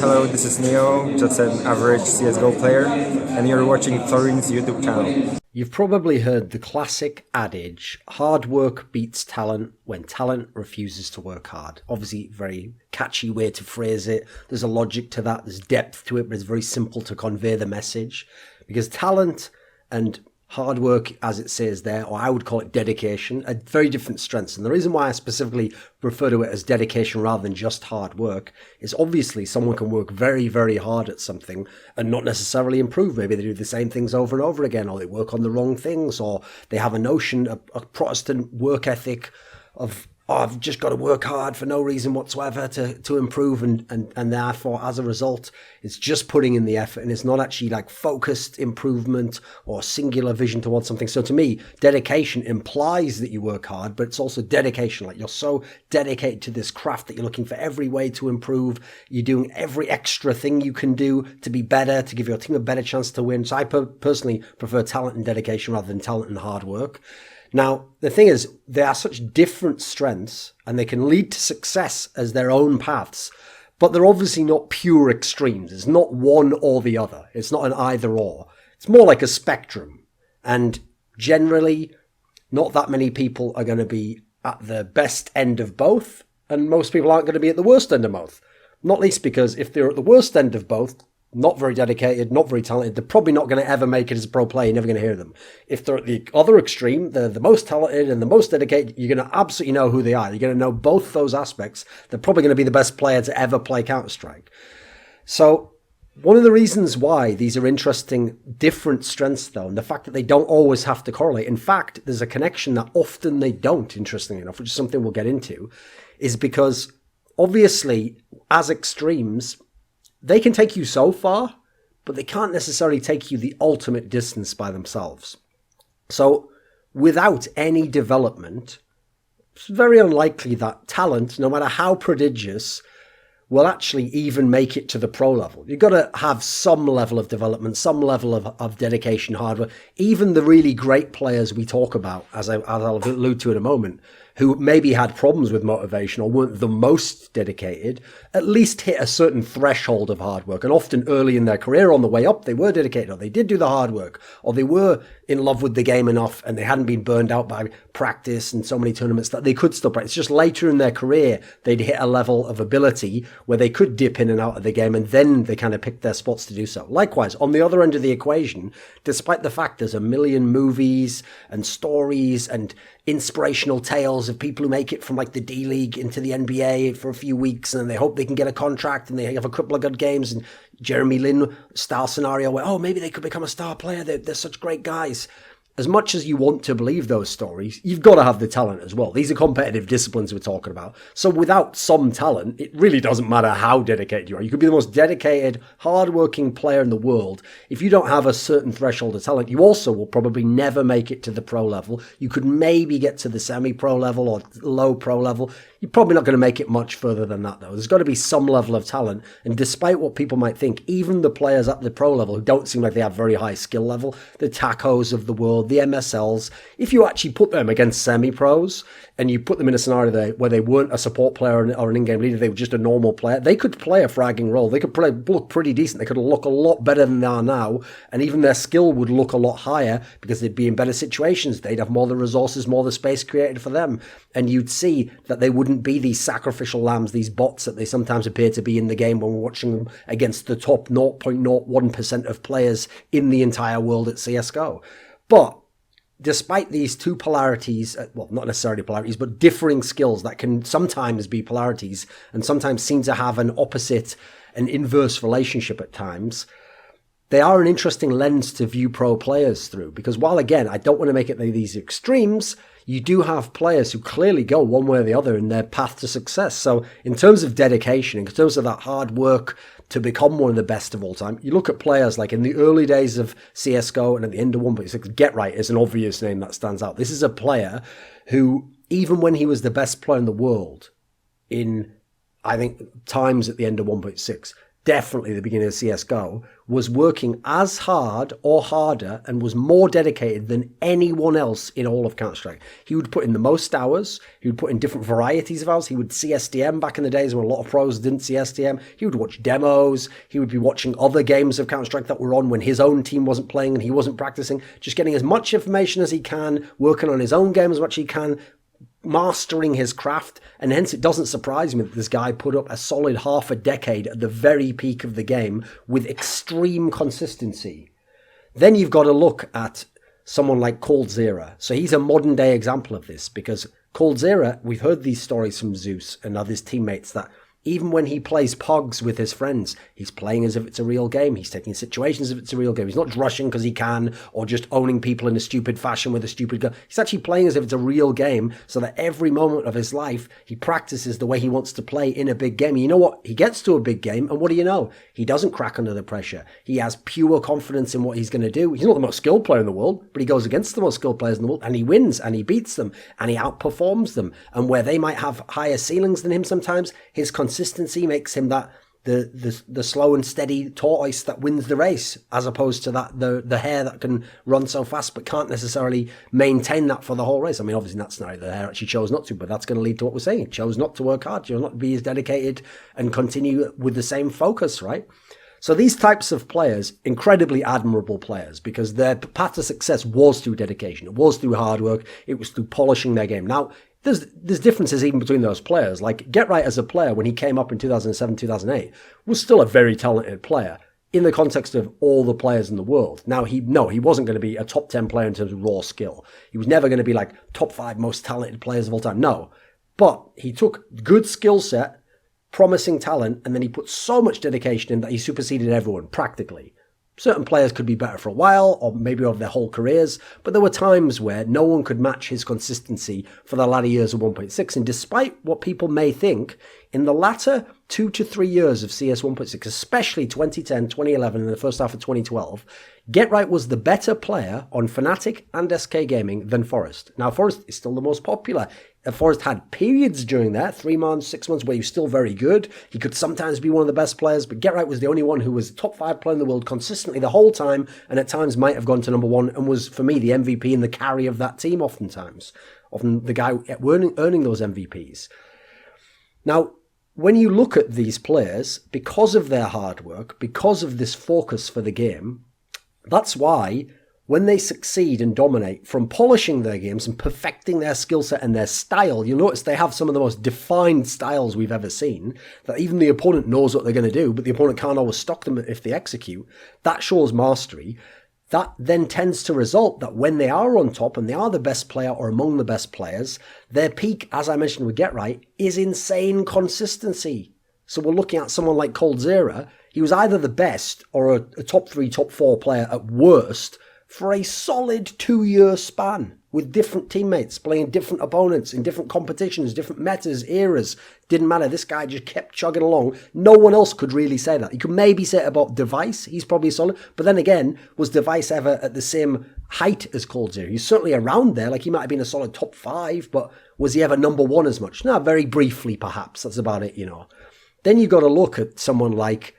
Hello, this is Neo, just an average CSGO player, and you're watching Thorin's YouTube channel. You've probably heard the classic adage, hard work beats talent when talent refuses to work hard. Obviously, very catchy way to phrase it. There's a logic to that, there's depth to it, but it's very simple to convey the message. Because talent and hard work, as it says there, or I would call it dedication, are very different strengths. And the reason why I specifically refer to it as dedication rather than just hard work is obviously someone can work very, very hard at something and not necessarily improve. Maybe they do the same things over and over again, or they work on the wrong things, or they have a notion, a Protestant work ethic of, oh, I've just got to work hard for no reason whatsoever to improve. And therefore, as a result, it's just putting in the effort and it's not actually like focused improvement or singular vision towards something. So to me, dedication implies that you work hard, but it's also dedication. Like you're so dedicated to this craft that you're looking for every way to improve. You're doing every extra thing you can do to be better, to give your team a better chance to win. So I personally prefer talent and dedication rather than talent and hard work. Now, the thing is, they are such different strengths and they can lead to success as their own paths, but they're obviously not pure extremes. It's not one or the other. It's not an either or. It's more like a spectrum. And generally, not that many people are going to be at the best end of both, and most people aren't going to be at the worst end of both. Not least because if they're at the worst end of both, not very dedicated, not very talented, they're probably not going to ever make it as a pro player. You're never going to hear them. If they're at the other extreme, they're the most talented and the most dedicated, you're going to absolutely know who they are. You're going to know both those aspects. They're probably going to be the best player to ever play Counter-Strike. So one of the reasons why these are interesting, different strengths, though, and the fact that they don't always have to correlate. In fact, there's a connection that often they don't, interestingly enough, which is something we'll get into, is because obviously, as extremes, they can take you so far, but they can't necessarily take you the ultimate distance by themselves. So without any development, it's very unlikely that talent, no matter how prodigious, will actually even make it to the pro level. You've got to have some level of development, some level of dedication, hard work. Even the really great players we talk about, as I'll allude to in a moment, who maybe had problems with motivation or weren't the most dedicated, at least hit a certain threshold of hard work. And often early in their career, on the way up, they were dedicated, or they did do the hard work, or they were in love with the game enough and they hadn't been burned out by practice and so many tournaments that they could still practice. It's just later in their career, they'd hit a level of ability where they could dip in and out of the game, and then they kind of picked their spots to do so. Likewise, on the other end of the equation, despite the fact there's a million movies and stories and inspirational tales of people who make it from like the D League into the NBA for a few weeks and they hope they can get a contract and they have a couple of good games, and Jeremy Lin style scenario where, oh, maybe they could become a star player. They're such great guys. As much as you want to believe those stories, you've got to have the talent as well. These are competitive disciplines we're talking about. So without some talent, it really doesn't matter how dedicated you are. You could be the most dedicated, hardworking player in the world. If you don't have a certain threshold of talent, you also will probably never make it to the pro level. You could maybe get to the semi-pro level or low pro level. You're probably not going to make it much further than that, though. There's got to be some level of talent. And despite what people might think, even the players at the pro level who don't seem like they have very high skill level, the Tacos of the world, the MSLs, if you actually put them against semi-pros and you put them in a scenario where they weren't a support player or an in-game leader, they were just a normal player, they could play a fragging role. They could look pretty decent. They could look a lot better than they are now. And even their skill would look a lot higher because they'd be in better situations. They'd have more of the resources, more of the space created for them. And you'd see that they wouldn't be these sacrificial lambs, these bots that they sometimes appear to be in the game when we're watching them against the top 0.01% of players in the entire world at CSGO. But despite these two polarities, well, not necessarily polarities, but differing skills that can sometimes be polarities and sometimes seem to have an opposite and inverse relationship at times, they are an interesting lens to view pro players through. Because while, again, I don't want to make it these extremes, you do have players who clearly go one way or the other in their path to success. So in terms of dedication, in terms of that hard work to become one of the best of all time, you look at players like in the early days of CSGO and at the end of 1.6, Get Right is an obvious name that stands out. This is a player who, even when he was the best player in the world in, I think, times at the end of 1.6, definitely the beginning of CSGO, was working as hard or harder and was more dedicated than anyone else in all of Counter-Strike. He would put in the most hours. He would put in different varieties of hours. He would CSDM back in the days when a lot of pros didn't CSDM. He would watch demos. He would be watching other games of Counter-Strike that were on when his own team wasn't playing and he wasn't practicing. Just getting as much information as he can, working on his own game as much as he can, mastering his craft, and hence it doesn't surprise me that this guy put up a solid half a decade at the very peak of the game with extreme consistency. Then you've got to look at someone like coldzera. So he's a modern day example of this, because coldzera, we've heard these stories from Zeus and others teammates that even when he plays Pogs with his friends, he's playing as if it's a real game. He's taking situations as if it's a real game. He's not rushing because he can, or just owning people in a stupid fashion with a stupid gun. He's actually playing as if it's a real game, so that every moment of his life, he practices the way he wants to play in a big game. And you know what? He gets to a big game, and what do you know? He doesn't crack under the pressure. He has pure confidence in what he's going to do. He's not the most skilled player in the world, but he goes against the most skilled players in the world, and he wins, and he beats them, and he outperforms them. And where they might have higher ceilings than him sometimes, his consistency makes him that the slow and steady tortoise that wins the race, as opposed to that the hare that can run so fast but can't necessarily maintain that for the whole race. I mean, obviously in that scenario the hare actually chose not to, but that's going to lead to what we're saying. He chose not to work hard, chose not to be as dedicated and continue with the same focus, right? So these types of players, incredibly admirable players, because their path to success was through dedication. It was through hard work. It was through polishing their game. Now, there's differences even between those players. Like GetRight as a player, when he came up in 2007, 2008, was still a very talented player in the context of all the players in the world. Now, he wasn't going to be a top 10 player in terms of raw skill. He was never going to be like top 5 most talented players of all time. No. But he took good skill set, promising talent, and then he put so much dedication in that he superseded everyone practically. Certain players could be better for a while, or maybe over their whole careers, but there were times where no one could match his consistency for the latter years of 1.6. And despite what people may think, in the latter 2 to 3 years of CS 1.6, especially 2010, 2011, and the first half of 2012, GetRight was the better player on Fnatic and SK Gaming than Forest. Now, Forest is still the most popular. Forest had periods during that, 3 months, 6 months, where he was still very good. He could sometimes be one of the best players, but GetRight was the only one who was top 5 player in the world consistently the whole time, and at times might have gone to number 1, and was, for me, the MVP and the carry of that team oftentimes. Often the guy earning those MVPs. Now, when you look at these players, because of their hard work, because of this focus for the game, that's why when they succeed and dominate from polishing their games and perfecting their skill set and their style, you'll notice they have some of the most defined styles we've ever seen, that even the opponent knows what they're going to do, but the opponent can't always stop them if they execute. That shows mastery. That then tends to result that when they are on top and they are the best player or among the best players, their peak, as I mentioned with GetRight, is insane consistency. So we're looking at someone like coldzera. He was either the best or a top 3, top 4 player at worst for a solid 2-year span with different teammates, playing different opponents in different competitions, different metas, eras. Didn't matter. This guy just kept chugging along. No one else could really say that. You could maybe say it about Device. He's probably solid. But then again, was Device ever at the same height as coldzera? He's certainly around there. Like, he might have been a solid top 5, but was he ever number 1 as much? No, very briefly, perhaps. That's about it, you know. Then you got to look at someone like,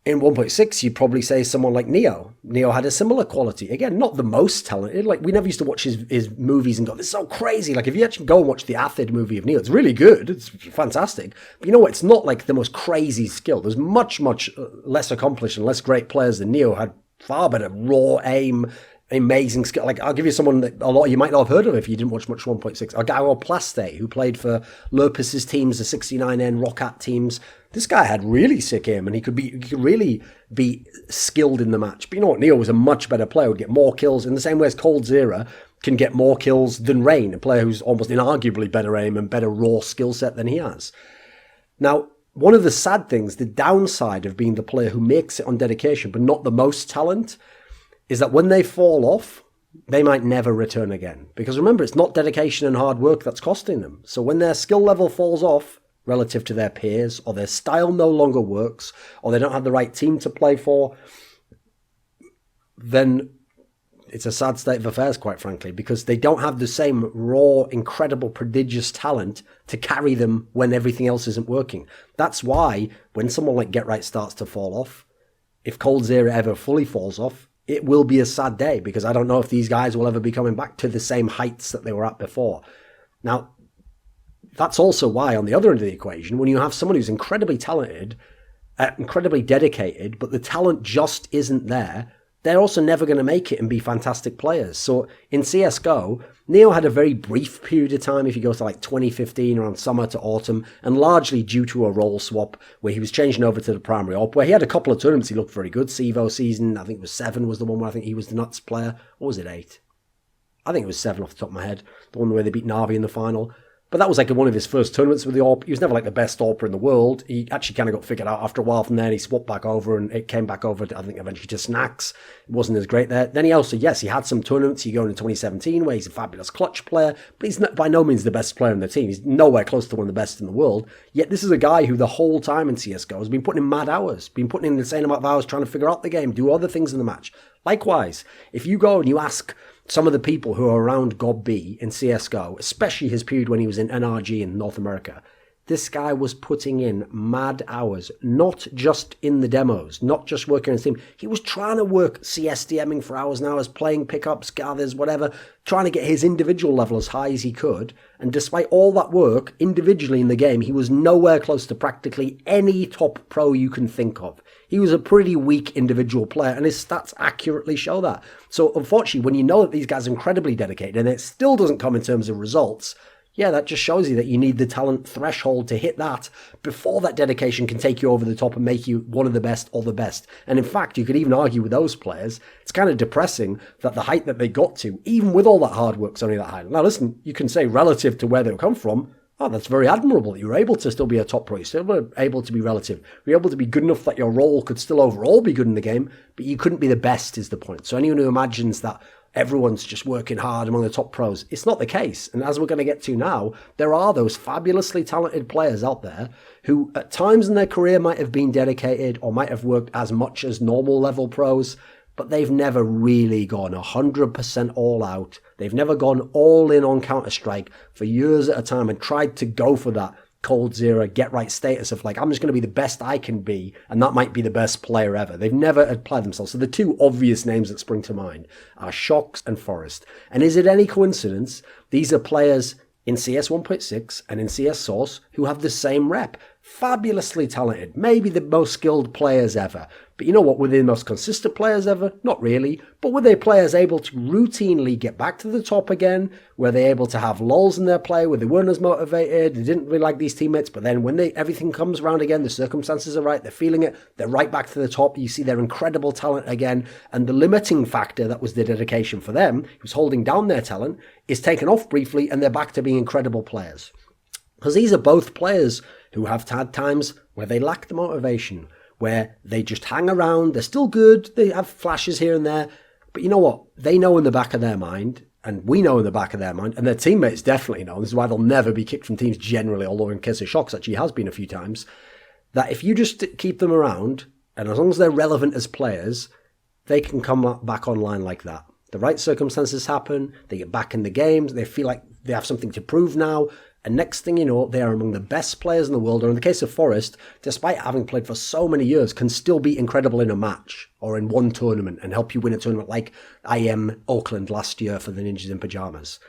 in 1.6, you'd probably say someone like Neo. Neo had a similar quality. Again, not the most talented. Like, we never used to watch his movies and go, this is so crazy. Like, if you actually go and watch the Athid movie of Neo, it's really good. It's fantastic. But you know what? It's not like the most crazy skill. There's much, much less accomplished and less great players than Neo had. Far better raw aim, amazing skill. Like, I'll give you someone that a lot of you might not have heard of if you didn't watch much 1.6. Agaro Plaste, who played for Lurpus's teams, the 69N Rockat teams. This guy had really sick aim, and he could really be skilled in the match. But you know what? Neo was a much better player, would get more kills in the same way as coldzera can get more kills than Rain, a player who's almost inarguably better aim and better raw skill set than he has. Now, one of the sad things, the downside of being the player who makes it on dedication but not the most talent, is that when they fall off, they might never return again. Because remember, it's not dedication and hard work that's costing them. So when their skill level falls off relative to their peers, or their style no longer works, or they don't have the right team to play for, then it's a sad state of affairs, quite frankly, because they don't have the same raw, incredible, prodigious talent to carry them when everything else isn't working. That's why when someone like Get Right starts to fall off, if coldzera ever fully falls off, it will be a sad day, because I don't know if these guys will ever be coming back to the same heights that they were at before. Now, that's also why on the other end of the equation, when you have someone who's incredibly talented, incredibly dedicated, but the talent just isn't there, they're also never going to make it and be fantastic players. So in CSGO, Neo had a very brief period of time, if you go to like 2015, around summer to autumn, and largely due to a role swap where he was changing over to the primary op, where he had a couple of tournaments he looked very good. Sevo season, I think it was 7 was the one where I think he was the nuts player. Or was it 8? I think it was 7 off the top of my head. The one where they beat Na'Vi in the final. But that was like one of his first tournaments with the AWP. He was never like the best AWPer in the world. He actually kind of got figured out after a while from there, and he swapped back over, and it came back over, I think, eventually to Snacks. It wasn't as great there. Then he also, yes, he had some tournaments. He go into 2017 where he's a fabulous clutch player, but he's not, by no means the best player in the team. He's nowhere close to one of the best in the world. Yet this is a guy who the whole time in CSGO has been putting in mad hours, been putting in the insane amount of hours trying to figure out the game, do other things in the match. Likewise, if you go and you ask some of the people who are around Gob B in CSGO, especially his period when he was in NRG in North America, this guy was putting in mad hours, not just in the demos, not just working on his team. He was trying to work CSDMing for hours and hours, playing pickups, gathers, whatever, trying to get his individual level as high as he could. And despite all that work, individually in the game, he was nowhere close to practically any top pro you can think of. He was a pretty weak individual player, and his stats accurately show that. So unfortunately, when you know that these guys are incredibly dedicated and it still doesn't come in terms of results, yeah, that just shows you that you need the talent threshold to hit that before that dedication can take you over the top and make you one of the best or the best. And in fact, you could even argue with those players, it's kind of depressing that the height that they got to, even with all that hard work, is only that high. Now listen, you can say relative to where they've come from, oh, that's very admirable that you were able to still be a top pro. You're still able to be relative. You're able to be good enough that your role could still overall be good in the game, but you couldn't be the best is the point. So anyone who imagines that everyone's just working hard among the top pros, it's not the case. And as we're going to get to now, there are those fabulously talented players out there who at times in their career might have been dedicated or might have worked as much as normal level pros, but they've never really gone 100% all out. They've never gone all in on Counter-Strike for years at a time and tried to go for that coldzera, get right status of like, I'm just going to be the best I can be, and that might be the best player ever. They've never applied themselves. So the two obvious names that spring to mind are Shox and Forest. And is it any coincidence these are players in CS 1.6 and in CS Source who have the same rep? Fabulously talented, maybe the most skilled players ever. But you know what, were they the most consistent players ever? Not really. But were they players able to routinely get back to the top again? Were they able to have lulls in their play where they weren't as motivated? They didn't really like these teammates, but then when everything comes around again, the circumstances are right, they're feeling it, they're right back to the top. You see their incredible talent again, and the limiting factor that was the dedication for them, who was holding down their talent, is taken off briefly, and they're back to being incredible players. Because these are both players who have had times where they lack the motivation, where they just hang around, they're still good, they have flashes here and there, but you know what? They know in the back of their mind, and we know in the back of their mind, and their teammates definitely know, this is why they'll never be kicked from teams generally, although in case of Shox actually has been a few times, that if you just keep them around, and as long as they're relevant as players, they can come back online like that. The right circumstances happen, they get back in the games, they feel like they have something to prove now, and next thing you know, they are among the best players in the world, or in the case of Forest, despite having played for so many years, can still be incredible in a match or in one tournament and help you win a tournament like IM Oakland last year for the Ninjas in Pyjamas.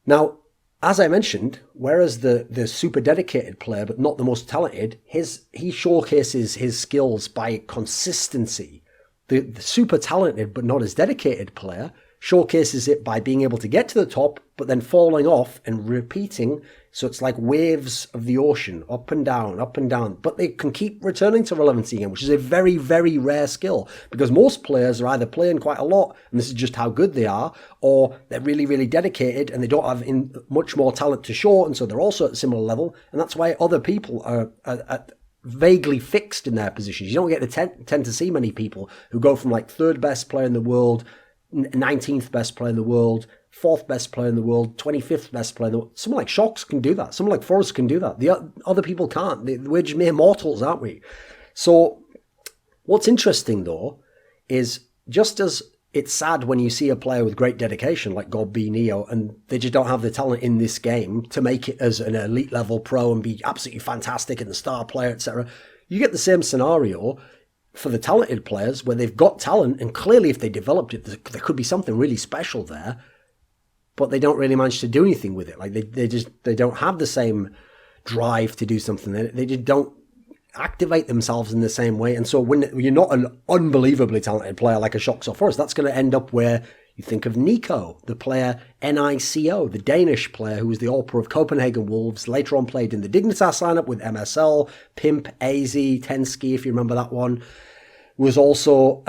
Now, as I mentioned, whereas the super dedicated player, but not the most talented, he showcases his skills by consistency. The super talented, but not as dedicated player showcases it by being able to get to the top, but then falling off and repeating. So it's like waves of the ocean, up and down, but they can keep returning to relevancy again, which is a very, very rare skill, because most players are either playing quite a lot, and this is just how good they are, or they're really, really dedicated and they don't have much more talent to show, and so they're also at a similar level, and that's why other people are vaguely fixed in their positions. You don't get to tend to see many people who go from like third best player in the world, 19th best player in the world, 4th best player in the world, 25th best player in the world. Someone like Shox can do that. Someone like Forrest can do that. The other people can't. We're just mere mortals, aren't we? So what's interesting, though, is just as it's sad when you see a player with great dedication like God B Neo and they just don't have the talent in this game to make it as an elite level pro and be absolutely fantastic and the star player, etc. You get the same scenario for the talented players where they've got talent and clearly if they developed it, there could be something really special there, but they don't really manage to do anything with it. Like they don't have the same drive to do something. They just don't activate themselves in the same way. And so when you're not an unbelievably talented player like a Shoxo Forest, that's going to end up where you think of Nico, the player NICO, the Danish player who was the All-Pro of Copenhagen Wolves, later on played in the Dignitas lineup with MSL, Pimp, AZ, Tensky, if you remember that one. Was also,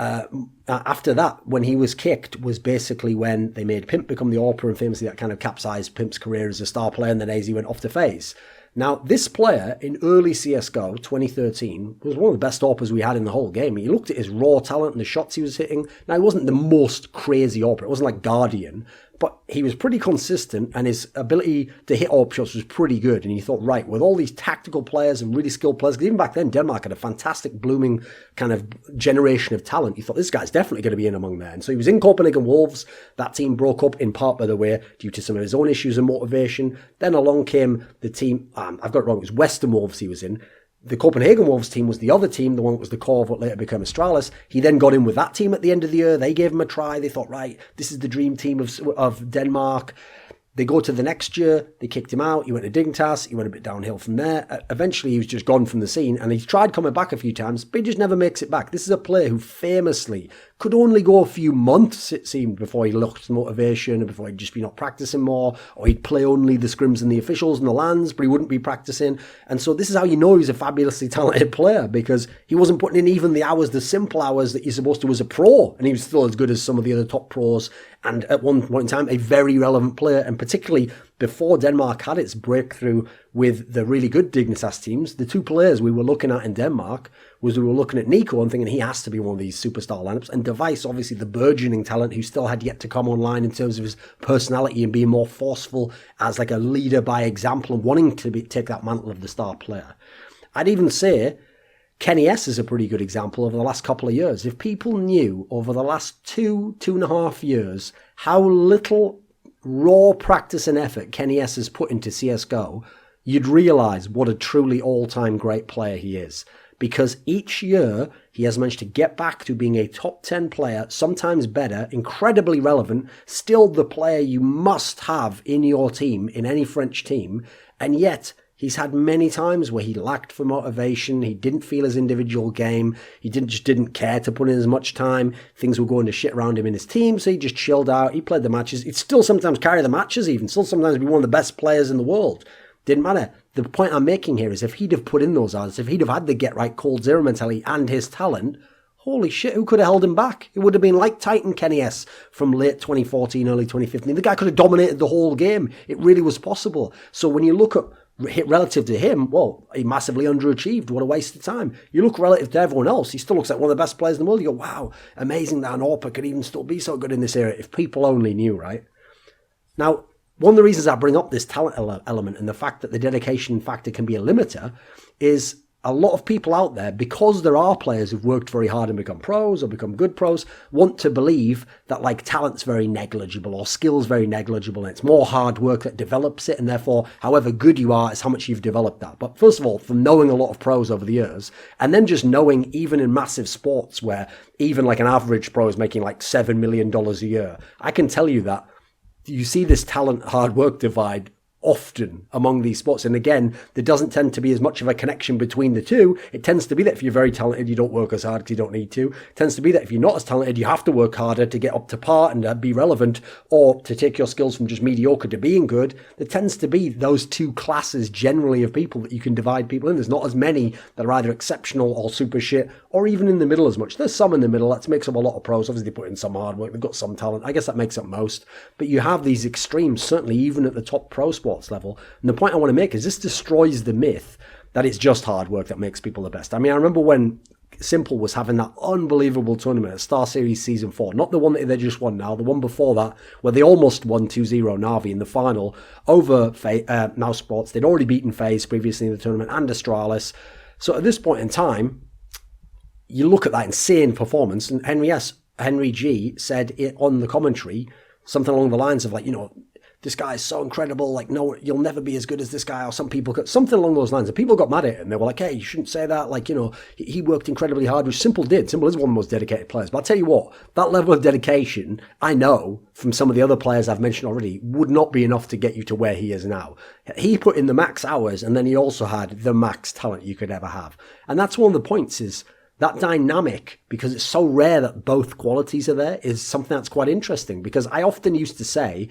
after that, when he was kicked, was basically when they made Pimp become the All-Pro and famously that kind of capsized Pimp's career as a star player and then AZ went off to FaZe. Now, this player in early CSGO 2013 was one of the best AWPers we had in the whole game. You looked at his raw talent and the shots he was hitting. Now, he wasn't the most crazy AWPer. It wasn't like Guardian, but he was pretty consistent and his ability to hit AWP shots was pretty good. And you thought, right, with all these tactical players and really skilled players, because even back then, Denmark had a fantastic blooming kind of generation of talent. You thought, this guy's definitely going to be in among there. And so he was in Copenhagen Wolves. That team broke up in part, by the way, due to some of his own issues and motivation. Then along came the team, I've got it wrong, it was Western Wolves he was in. The Copenhagen Wolves team was the other team, the one that was the core of what later became Astralis. He then got in with that team at the end of the year. They gave him a try. They thought, right, this is the dream team of Denmark. They go to the next year. They kicked him out. He went to Dignitas. He went a bit downhill from there. Eventually, he was just gone from the scene. And he's tried coming back a few times, but he just never makes it back. This is a player who famously could only go a few months, it seemed, before he lost motivation and before he'd just be not practicing more, or he'd play only the scrims and the officials and the lands, but he wouldn't be practicing. And so this is how you know he's a fabulously talented player, because he wasn't putting in even the hours, the simple hours that you're supposed to as a pro, and he was still as good as some of the other top pros, and at one point in time, a very relevant player, and particularly before Denmark had its breakthrough with the really good Dignitas teams, the two players we were looking at in Denmark was we were looking at Nico and thinking he has to be one of these superstar lineups, and Device, obviously the burgeoning talent who still had yet to come online in terms of his personality and being more forceful as like a leader by example and wanting to take that mantle of the star player. I'd even say Kenny S is a pretty good example over the last couple of years. If people knew over the last 2.5 years how little raw practice and effort Kenny S has put into CSGO, you'd realise what a truly all-time great player he is. Because each year he has managed to get back to being a top 10 player, sometimes better, incredibly relevant, still the player you must have in your team, in any French team, and yet he's had many times where he lacked for motivation, he didn't feel his individual game, he just didn't care to put in as much time, things were going to shit around him in his team, so he just chilled out, he played the matches, he'd still sometimes carry the matches even, still sometimes be one of the best players in the world. Didn't matter. The point I'm making here is if he'd have put in those hours, if he'd have had the get right cold zero mentality and his talent, holy shit, who could have held him back? It would have been like Titan Kenny S from late 2014, early 2015. The guy could have dominated the whole game. It really was possible. So when you look at relative to him, well, he massively underachieved. What a waste of time. You look relative to everyone else, he still looks like one of the best players in the world. You go, wow, amazing that an AWPer could even still be so good in this era. If people only knew, right? Now, one of the reasons I bring up this talent element and the fact that the dedication factor can be a limiter is a lot of people out there, because there are players who've worked very hard and become pros or become good pros, want to believe that like talent's very negligible or skill's very negligible and it's more hard work that develops it, and therefore however good you are is how much you've developed that. But first of all, from knowing a lot of pros over the years, and then just knowing even in massive sports where even like an average pro is making like $7 million a year, I can tell you that you see this talent hard work divide often among these sports. And again, there doesn't tend to be as much of a connection between the two. It tends to be that if you're very talented, you don't work as hard because you don't need to. It tends to be that if you're not as talented, you have to work harder to get up to par and be relevant, or to take your skills from just mediocre to being good. There tends to be those two classes generally of people that you can divide people in. There's not as many that are either exceptional or super shit, or even in the middle as much. There's some in the middle. That makes up a lot of pros. Obviously, they put in some hard work. They've got some talent. I guess that makes up most. But you have these extremes, certainly even at the top pro sports level. And the point I want to make is this destroys the myth that it's just hard work that makes people the best. I mean, I remember when Simple was having that unbelievable tournament at Star Series Season 4, not the one that they just won now, the one before that, where they almost won 2-0 Na'Vi in the final over Now Sports. They'd already beaten FaZe previously in the tournament and Astralis. So at this point in time, you look at that insane performance, and Henry S Henry G said it on the commentary, something along the lines of like, this guy is so incredible, like, no, you'll never be as good as this guy, or something along those lines. And people got mad at it, and they were like, hey, you shouldn't say that, like, he worked incredibly hard, which Simple did. Simple is one of the most dedicated players. But I'll tell you what, that level of dedication, I know from some of the other players I've mentioned already, would not be enough to get you to where he is now. He put in the max hours, and then he also had the max talent you could ever have. And that's one of the points, is that dynamic, because it's so rare that both qualities are there, is something that's quite interesting. Because I often used to say,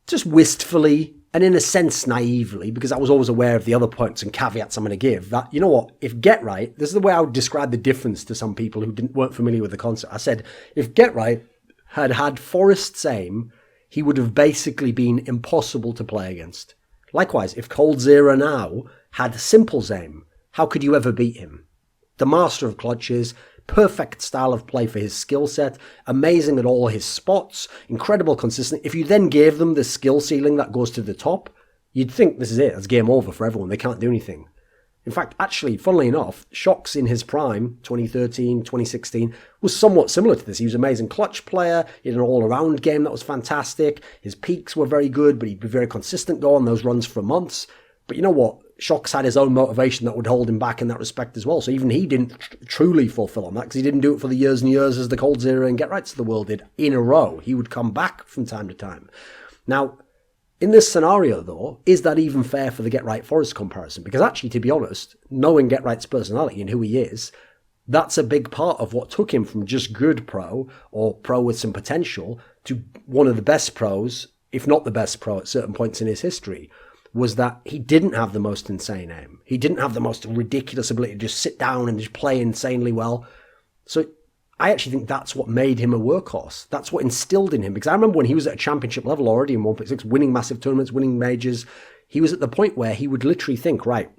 just wistfully, and in a sense naively, because I was always aware of the other points and caveats I'm going to give, that, you know what, if Get Right, this is the way I would describe the difference to some people who weren't familiar with the concept. I said, if Get Right had Forrest's aim, he would have basically been impossible to play against. Likewise, if Coldzera now had Simple's aim, how could you ever beat him? The master of clutches, perfect style of play for his skill set, amazing at all his spots, incredible consistency. If you then gave them the skill ceiling that goes to the top, you'd think this is it, it's game over for everyone, they can't do anything. In fact, actually, funnily enough, Shox in his prime, 2013, 2016, was somewhat similar to this. He was an amazing clutch player, he had an all-around game that was fantastic, his peaks were very good, but he'd be very consistent, go on those runs for months. But you know what? Shox had his own motivation that would hold him back in that respect as well. So even he didn't truly fulfill on that, because he didn't do it for the years and years as the Coldzera and Get Rights of the world did in a row. He would come back from time to time. Now, in this scenario, though, is that even fair for the Get Right Forrest comparison? Because actually, to be honest, knowing Get Right's personality and who he is, that's a big part of what took him from just good pro, or pro with some potential, to one of the best pros, if not the best pro at certain points in his history, was that he didn't have the most insane aim. He didn't have the most ridiculous ability to just sit down and just play insanely well. So I actually think that's what made him a workhorse. That's what instilled in him. Because I remember when he was at a championship level already in 1.6, winning massive tournaments, winning majors, he was at the point where he would literally think, right,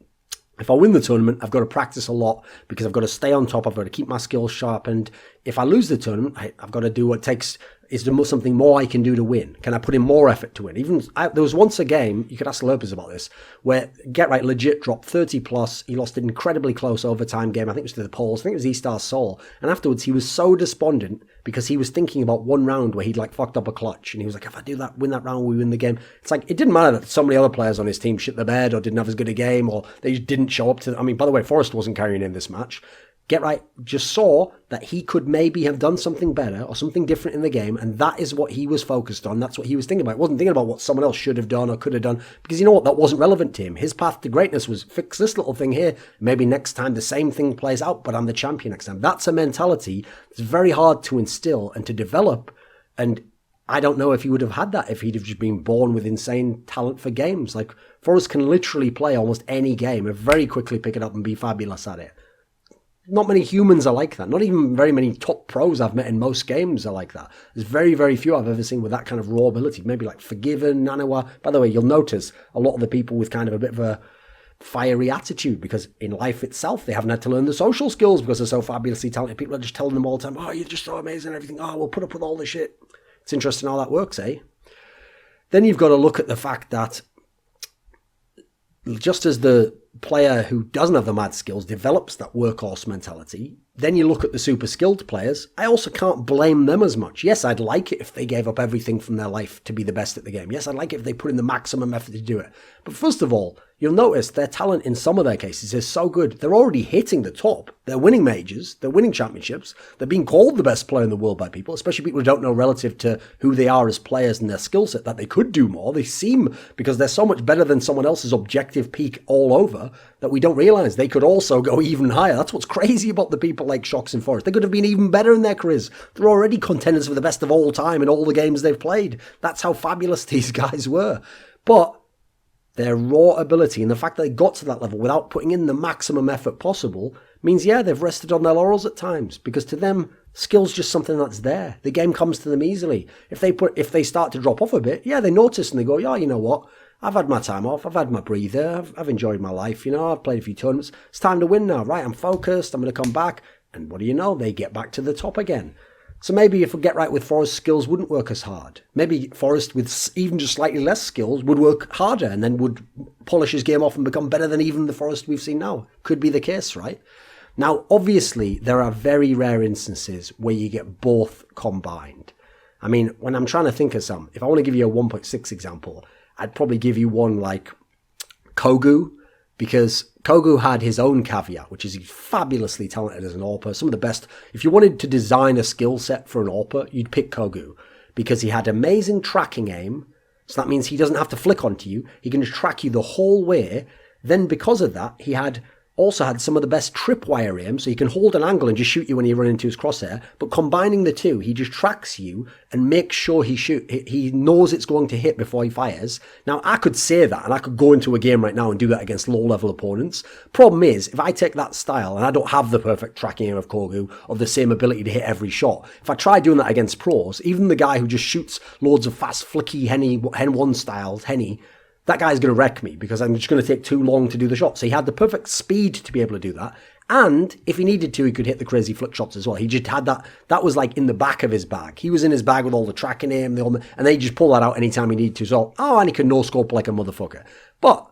if I win the tournament, I've got to practice a lot because I've got to stay on top. I've got to keep my skills sharp. And if I lose the tournament, I've got to do what it takes. Is there something more I can do to win? Can I put in more effort to win? There was once a game, you could ask Lopez about this, where Get Right legit dropped 30 plus. He lost an incredibly close overtime game. I think it was to the Poles. I think it was E-Star Seoul. And afterwards, he was so despondent because he was thinking about one round where he'd like fucked up a clutch. And he was like, if I do that, win that round, we win the game. It's like, it didn't matter that so many other players on his team shit the bed or didn't have as good a game or they just didn't show up to, I mean, by the way, Forrest wasn't carrying in this match. Get Right just saw that he could maybe have done something better or something different in the game, and that is what he was focused on. That's what he was thinking about. He wasn't thinking about what someone else should have done or could have done, because you know what? That wasn't relevant to him. His path to greatness was fix this little thing here. Maybe next time the same thing plays out, but I'm the champion next time. That's a mentality that's very hard to instill and to develop, and I don't know if he would have had that if he'd have just been born with insane talent for games. Like, Forrest can literally play almost any game and very quickly pick it up and be fabulous at it. Not many humans are like that. Not even very many top pros I've met in most games are like that. There's very, very few I've ever seen with that kind of raw ability. Maybe like Forgiven, Nanawa. By the way, you'll notice a lot of the people with kind of a bit of a fiery attitude, because in life itself, they haven't had to learn the social skills because they're so fabulously talented. People are just telling them all the time, oh, you're just so amazing and everything. Oh, we'll put up with all this shit. It's interesting how that works, eh? Then you've got to look at the fact that just as the player who doesn't have the mad skills develops that workhorse mentality, then you look at the super skilled players. I also can't blame them as much. Yes, I'd like it if they gave up everything from their life to be the best at the game. Yes, I'd like it if they put in the maximum effort to do it. But first of all, you'll notice their talent in some of their cases is so good. They're already hitting the top. They're winning majors. They're winning championships. They're being called the best player in the world by people, especially people who don't know relative to who they are as players and their skill set, that they could do more. They seem, because they're so much better than someone else's objective peak all over, that we don't realize they could also go even higher. That's what's crazy about the people like Shox and Forrest. They could have been even better in their careers. They're already contenders for the best of all time in all the games they've played. That's how fabulous these guys were. But their raw ability and the fact that they got to that level without putting in the maximum effort possible means, yeah, they've rested on their laurels at times, because to them, skill's just something that's there. The game comes to them easily. If they start to drop off a bit, yeah, they notice and they go, yeah, you know what? I've had my time off. I've had my breather. I've enjoyed my life. You know, I've played a few tournaments. It's time to win now, right? I'm focused. I'm going to come back. And what do you know? They get back to the top again. So maybe if we Get Right with Forrest, skills wouldn't work as hard. Maybe Forrest with even just slightly less skills would work harder and then would polish his game off and become better than even the Forrest we've seen now. Could be the case, right? Now, obviously, there are very rare instances where you get both combined. I mean, when I'm trying to think of some, if I want to give you a 1.6 example, I'd probably give you one like Kogu, because Kogu had his own caveat, which is he's fabulously talented as an AWPer. Some of the best. If you wanted to design a skill set for an AWPer, you'd pick Kogu, because he had amazing tracking aim. So that means he doesn't have to flick onto you. He can just track you the whole way. Then because of that, he also had some of the best tripwire aim, so he can hold an angle and just shoot you when you run into his crosshair. But combining the two, he just tracks you and makes sure he knows it's going to hit before he fires. Now, I could say that, and I could go into a game right now and do that against low-level opponents. Problem is, if I take that style, and I don't have the perfect tracking aim of Kogu, or the same ability to hit every shot, if I try doing that against pros, even the guy who just shoots loads of fast, flicky, Hen 1 styles, Henny, that guy's going to wreck me because I'm just going to take too long to do the shot. So he had the perfect speed to be able to do that. And if he needed to, he could hit the crazy flick shots as well. He just had that. That was like in the back of his bag. He was in his bag with all the tracking aim, and they just pull that out anytime he needed to. So, and he could no-scope like a motherfucker. But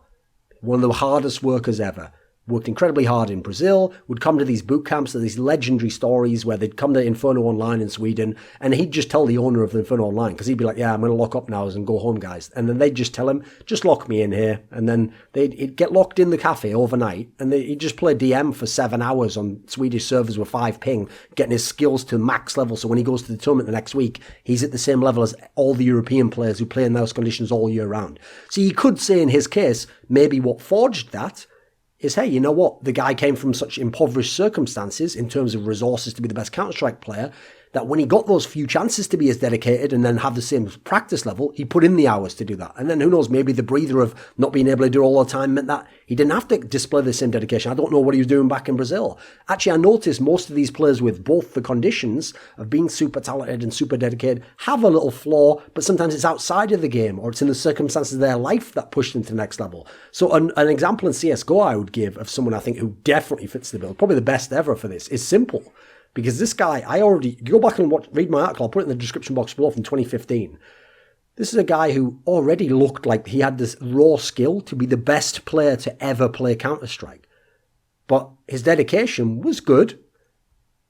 one of the hardest workers ever. Worked incredibly hard in Brazil, would come to these boot camps, these legendary stories where they'd come to Inferno Online in Sweden, and he'd just tell the owner of the Inferno Online, because he'd be like, yeah, I'm going to lock up now and go home, guys. And then they'd just tell him, just lock me in here. And then he'd get locked in the cafe overnight, and he'd just play DM for 7 hours on Swedish servers with 5 ping, getting his skills to max level, so when he goes to the tournament the next week, he's at the same level as all the European players who play in those conditions all year round. So you could say in his case, maybe what forged that is, hey, you know what? The guy came from such impoverished circumstances in terms of resources to be the best Counter-Strike player, that when he got those few chances to be as dedicated and then have the same practice level, he put in the hours to do that. And then who knows, maybe the breather of not being able to do it all the time meant that he didn't have to display the same dedication. I don't know what he was doing back in Brazil. Actually, I noticed most of these players with both the conditions of being super talented and super dedicated have a little flaw, but sometimes it's outside of the game or it's in the circumstances of their life that pushed them to the next level. So an example in CSGO I would give of someone I think who definitely fits the bill, probably the best ever for this, is Simple. Because this guy, go back and read my article, I'll put it in the description box below, from 2015. This is a guy who already looked like he had this raw skill to be the best player to ever play Counter-Strike. But his dedication was good.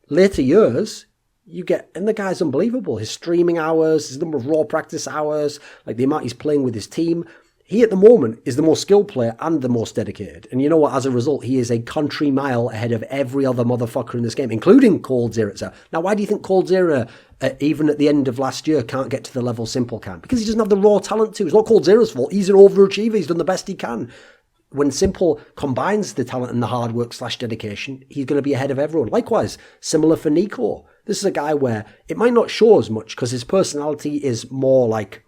Later years, and the guy's unbelievable. His streaming hours, his number of raw practice hours, like the amount he's playing with his team. He, at the moment, is the most skilled player and the most dedicated. And you know what? As a result, he is a country mile ahead of every other motherfucker in this game, including coldzera. Now, why do you think coldzera, even at the end of last year, can't get to the level Simple can? Because he doesn't have the raw talent to. It's not coldzera's fault. He's an overachiever. He's done the best he can. When Simple combines the talent and the hard work / dedication, he's going to be ahead of everyone. Likewise, similar for Nico. This is a guy where it might not show as much because his personality is more like,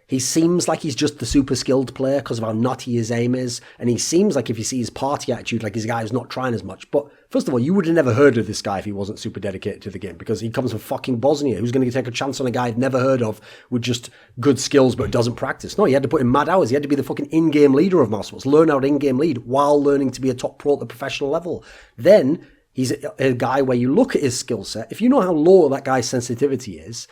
he seems like he's just the super skilled player because of how nutty his aim is. And he seems like, if you see his party attitude, like he's a guy who's not trying as much. But first of all, you would have never heard of this guy if he wasn't super dedicated to the game, because he comes from fucking Bosnia. Who's going to take a chance on a guy I'd never heard of with just good skills but doesn't practice? No, he had to put in mad hours. He had to be the fucking in-game leader of Mousesports, learn how to in-game lead while learning to be a top pro at the professional level. Then he's a guy where you look at his skill set. If you know how low that guy's sensitivity is,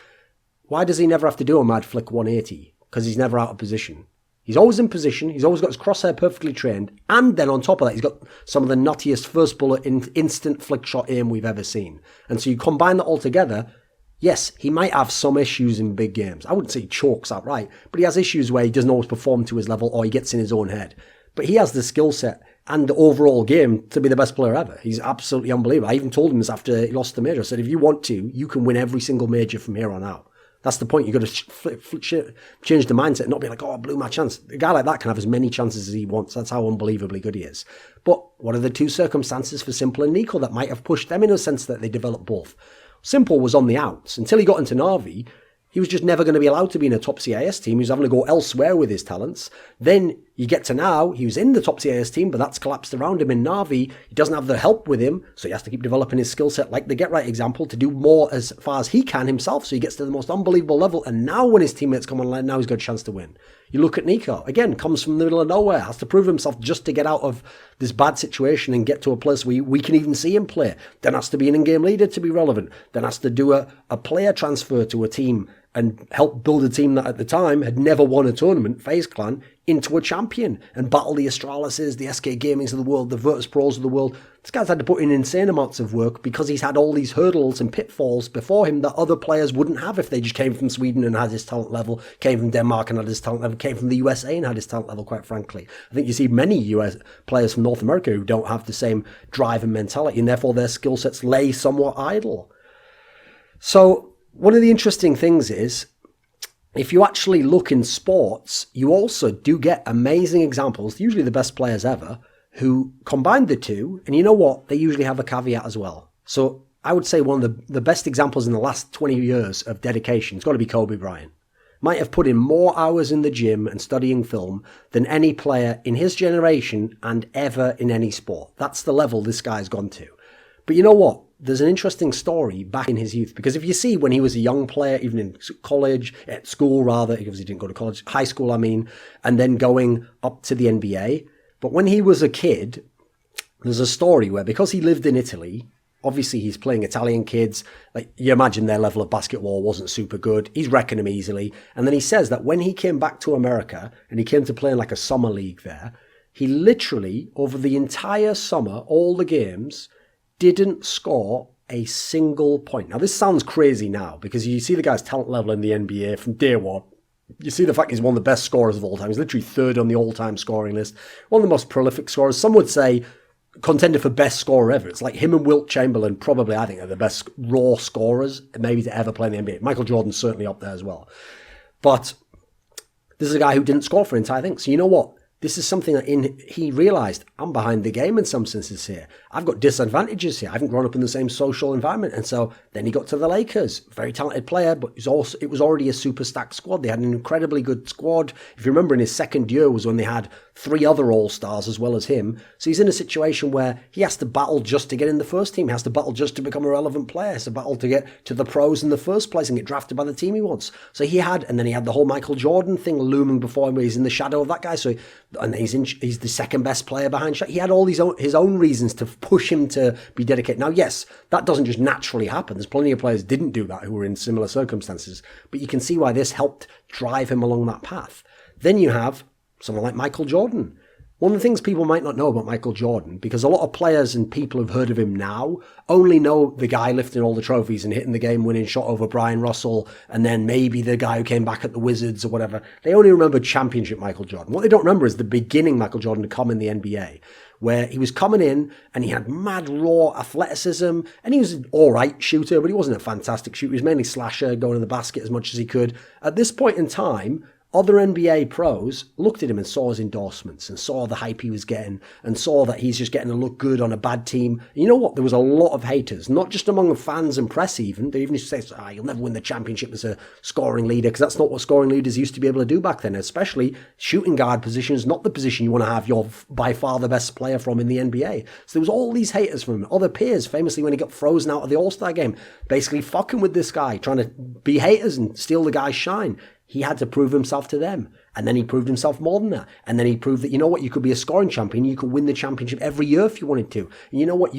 why does he never have to do a mad flick 180? Because he's never out of position. He's always in position. He's always got his crosshair perfectly trained. And then on top of that, he's got some of the nuttiest first bullet instant flick shot aim we've ever seen. And so you combine that all together, yes, he might have some issues in big games. I wouldn't say he chokes outright, but he has issues where he doesn't always perform to his level or he gets in his own head. But he has the skill set and the overall game to be the best player ever. He's absolutely unbelievable. I even told him this after he lost the major. I said, if you want to, you can win every single major from here on out. That's the point. You've got to change the mindset and not be like, oh, I blew my chance. A guy like that can have as many chances as he wants. That's how unbelievably good he is. But what are the two circumstances for Simple and Nico that might have pushed them in a sense that they developed both? Simple was on the outs. Until he got into Na'Vi, he was just never going to be allowed to be in a top CIS team. He was having to go elsewhere with his talents. Then you get to now, he was in the top CIS team, but that's collapsed around him in Na'Vi. He doesn't have the help with him, so he has to keep developing his skill set, like the Get Right example, to do more as far as he can himself, so he gets to the most unbelievable level. And now when his teammates come online, now he's got a chance to win. You look at Nico, again, comes from the middle of nowhere, has to prove himself just to get out of this bad situation and get to a place where we can even see him play. Then has to be an in-game leader to be relevant. Then has to do a player transfer to a team and helped build a team that at the time had never won a tournament, FaZe Clan, into a champion and battle the Astralises, the SK Gamings of the world, the Virtus Pros of the world. This guy's had to put in insane amounts of work because he's had all these hurdles and pitfalls before him that other players wouldn't have if they just came from Sweden and had his talent level, came from Denmark and had his talent level, came from the USA and had his talent level, quite frankly. I think you see many US players from North America who don't have the same drive and mentality, and therefore their skill sets lay somewhat idle. So one of the interesting things is, if you actually look in sports, you also do get amazing examples, usually the best players ever, who combine the two, and you know what? They usually have a caveat as well. So I would say one of the best examples in the last 20 years of dedication, it's got to be Kobe Bryant. Might have put in more hours in the gym and studying film than any player in his generation and ever in any sport. That's the level this guy's gone to. But you know what? There's an interesting story back in his youth, because if you see when he was a young player, even in college, at school rather, because he didn't go to college, high school I mean, and then going up to the NBA. But when he was a kid, there's a story where because he lived in Italy, obviously he's playing Italian kids, like you imagine their level of basketball wasn't super good. He's wrecking them easily. And then he says that when he came back to America and he came to play in like a summer league there, he literally, over the entire summer, all the games, didn't score a single point. Now, this sounds crazy now because you see the guy's talent level in the NBA from day one. You see the fact he's one of the best scorers of all time. He's literally third on the all-time scoring list. One of the most prolific scorers. Some would say contender for best scorer ever. It's like him and Wilt Chamberlain probably, I think, are the best raw scorers maybe to ever play in the NBA. Michael Jordan's certainly up there as well. But this is a guy who didn't score for an entire thing. So you know what? This is something that he realised, I'm behind the game in some senses here. I've got disadvantages here. I haven't grown up in the same social environment. And so then he got to the Lakers. Very talented player, but it was already a super stacked squad. They had an incredibly good squad. If you remember, in his second year was when they had 3 other All-Stars as well as him. So he's in a situation where he has to battle just to get in the first team. He has to battle just to become a relevant player. He has to battle to get to the pros in the first place and get drafted by the team he wants. So and then he had the whole Michael Jordan thing looming before him where he's in the shadow of that guy. And he's the second best player behind Shaq. He had all his own reasons to push him to be dedicated. Now, yes, that doesn't just naturally happen. There's plenty of players who didn't do that who were in similar circumstances. But you can see why this helped drive him along that path. Then you have someone like Michael Jordan. One of the things people might not know about Michael Jordan, because a lot of players and people who've heard of him now only know the guy lifting all the trophies and hitting the game-winning shot over Brian Russell, and then maybe the guy who came back at the Wizards or whatever. They only remember championship Michael Jordan. What they don't remember is the beginning Michael Jordan to come in the NBA, where he was coming in and he had mad raw athleticism, and he was an all-right shooter, but he wasn't a fantastic shooter. He was mainly slasher, going to the basket as much as he could. At this point in time, other NBA pros looked at him and saw his endorsements and saw the hype he was getting and saw that he's just getting to look good on a bad team. And you know what? There was a lot of haters, not just among fans and press even. They even used to say, you'll never win the championship as a scoring leader, because that's not what scoring leaders used to be able to do back then, especially shooting guard position is not the position you want to have your by far the best player from in the NBA. So there was all these haters from him. Other peers, famously when he got frozen out of the All-Star game, basically fucking with this guy, trying to be haters and steal the guy's shine. He had to prove himself to them. And then he proved himself more than that. And then he proved that, you know what, you could be a scoring champion. You could win the championship every year if you wanted to. And you know what,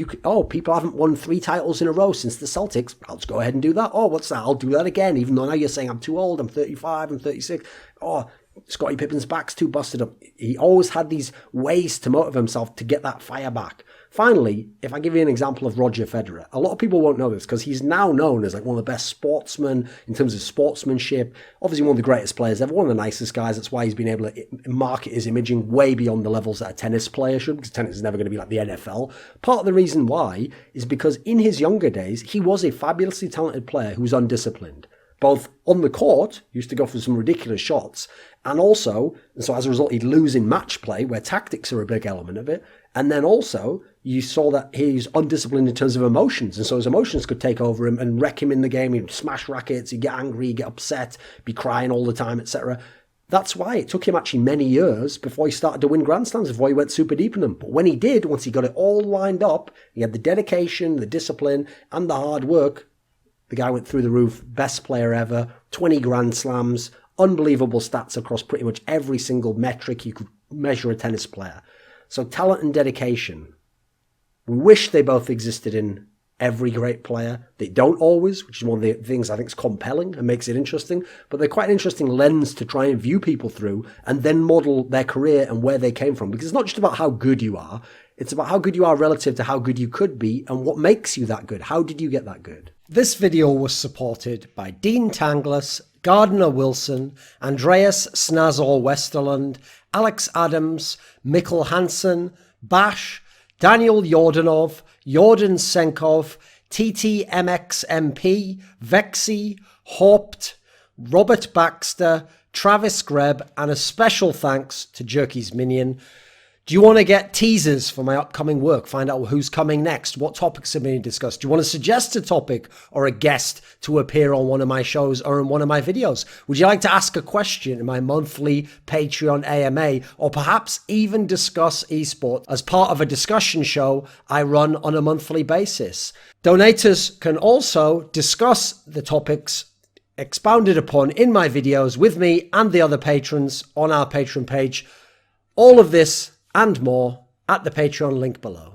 people haven't won 3 titles in a row since the Celtics. I'll just go ahead and do that. Oh, what's that? I'll do that again. Even though now you're saying I'm too old, I'm 35, I'm 36. Oh, Scottie Pippen's back's too busted up. He always had these ways to motivate himself to get that fire back. Finally, if I give you an example of Roger Federer, a lot of people won't know this because he's now known as like one of the best sportsmen in terms of sportsmanship. Obviously one of the greatest players ever, one of the nicest guys. That's why he's been able to market his imaging way beyond the levels that a tennis player should, because tennis is never going to be like the NFL. Part of the reason why is because in his younger days, he was a fabulously talented player who was undisciplined. Both on the court, used to go for some ridiculous shots, and so as a result, he'd lose in match play, where tactics are a big element of it. And then also, you saw that he's undisciplined in terms of emotions, and so his emotions could take over him and wreck him in the game. He'd smash rackets, he'd get angry, he'd get upset, be crying all the time, etc. That's why it took him actually many years before he started to win Grand Slams, before he went super deep in them. But when he did, once he got it all lined up, he had the dedication, the discipline, and the hard work. The guy went through the roof, best player ever, 20 Grand Slams, unbelievable stats across pretty much every single metric you could measure a tennis player. So talent and dedication. We wish they both existed in every great player. They don't always, which is one of the things I think is compelling and makes it interesting, but they're quite an interesting lens to try and view people through and then model their career and where they came from. Because it's not just about how good you are, it's about how good you are relative to how good you could be and what makes you that good. How did you get that good? This video was supported by Dean Tanglis, Gardner Wilson, Andreas Snazore Westerlund, Alex Adams, Mikkel Hansen, Bash, Daniel Yordanov, Yordan Tsenkov, TTMXMP, VeXii, HawpT, Robert Baxter, Travis Greb, and a special thanks to Jerky's Minion. Do you want to get teasers for my upcoming work? Find out who's coming next, what topics are being discussed? Do you want to suggest a topic or a guest to appear on one of my shows or in one of my videos? Would you like to ask a question in my monthly Patreon AMA, or perhaps even discuss esports as part of a discussion show I run on a monthly basis? Donators can also discuss the topics expounded upon in my videos with me and the other patrons on our Patreon page. All of this and more at the Patreon link below.